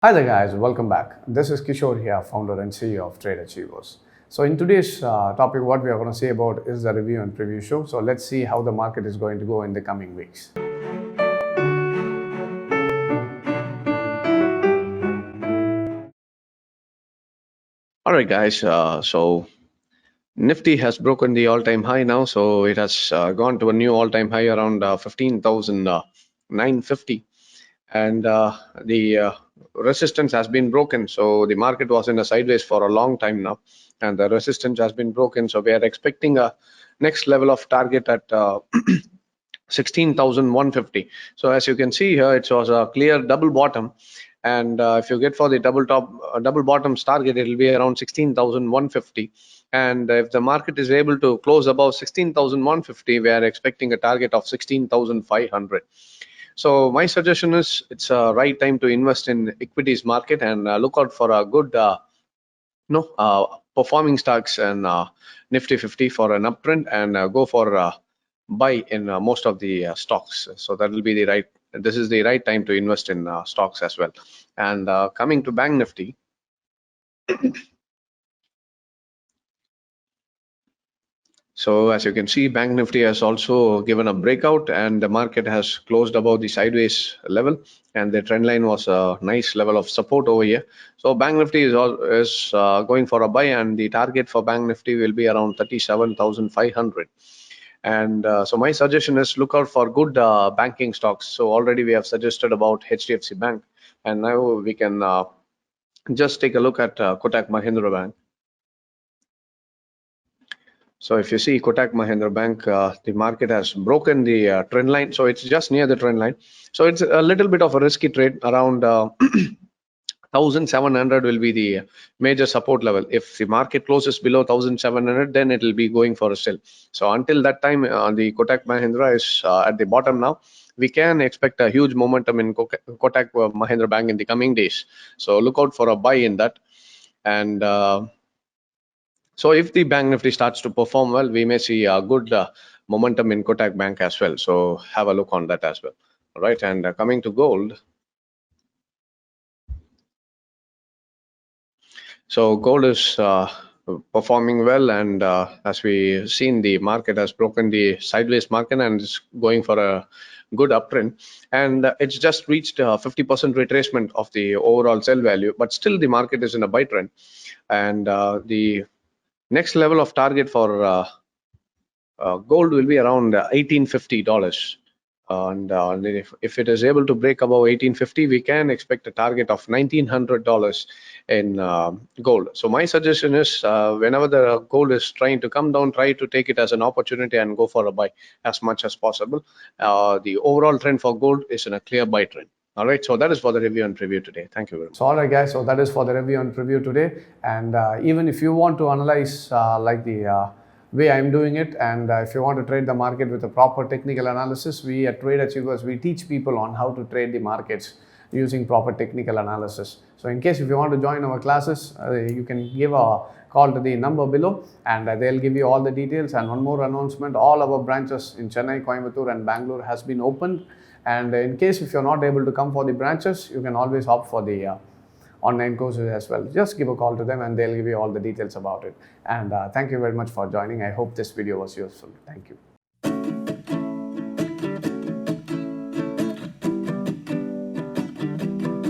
Hi there guys, welcome back. This is Kishore here, founder and CEO of Trade Achievers. So in today's topic, what we are going to say about is the review and preview show. So let's see how the market is going to go in the coming weeks. All right, guys. So Nifty has broken the all-time high now, so it has gone to a new all-time high around 15,950, and the resistance has been broken. So the market was in a sideways for a long time now, and the resistance has been broken. So we are expecting a next level of target at 16,150. So as you can see here, it was a clear double bottom, and if you get for the double bottoms target, it will be around 16,150. And if the market is able to close above 16,150, we are expecting a target of 16,500. So my suggestion is it's a right time to invest in equities market and look out for a good performing stocks and Nifty 50 for an uptrend, and go for buy in most of the stocks. So that will be the right. This is the right time to invest in stocks as well. And coming to Bank Nifty. So as you can see, Bank Nifty has also given a breakout, and the market has closed above the sideways level, and the trend line was a nice level of support over here. So Bank Nifty is going for a buy, and the target for Bank Nifty will be around 37,500. And so my suggestion is look out for good banking stocks. So already we have suggested about HDFC Bank, and now we can just take a look at Kotak Mahindra Bank. So if you see Kotak Mahindra Bank, the market has broken the trend line. So it's just near the trend line. So it's a little bit of a risky trade. Around 1,700 will be the major support level. If the market closes below 1,700, then it will be going for a sell. So until that time, the Kotak Mahindra is at the bottom now. We can expect a huge momentum in Kotak Mahindra Bank in the coming days. So look out for a buy in that. And so if the Bank Nifty starts to perform well, we may see a good momentum in Kotak Bank as well. So have a look on that as well. All right. And coming to gold. So gold is performing well, and as we seen, the market has broken the sideways market and is going for a good uptrend, and it's just reached 50% retracement of the overall sell value, but still the market is in a buy trend, and the next level of target for gold will be around $1,850. And if it is able to break above 1850, we can expect a target of $1,900 in gold. So my suggestion is whenever the gold is trying to come down, try to take it as an opportunity and go for a buy as much as possible. The overall trend for gold is in a clear buy trend. All right, so that is for the review and preview today. Thank you very much. So all right guys, so that is for the review and preview today. And even if you want to analyze like the way I'm doing it, and if you want to trade the market with a proper technical analysis, we at Trade Achievers, we teach people on how to trade the markets using proper technical analysis. So in case if you want to join our classes, you can give a call to the number below, and they'll give you all the details. And one more announcement, all our branches in Chennai, Coimbatore and Bangalore has been opened. And in case if you're not able to come for the branches, you can always opt for the online courses as well. Just give a call to them and they'll give you all the details about it. And thank you very much for joining. I hope this video was useful. Thank you.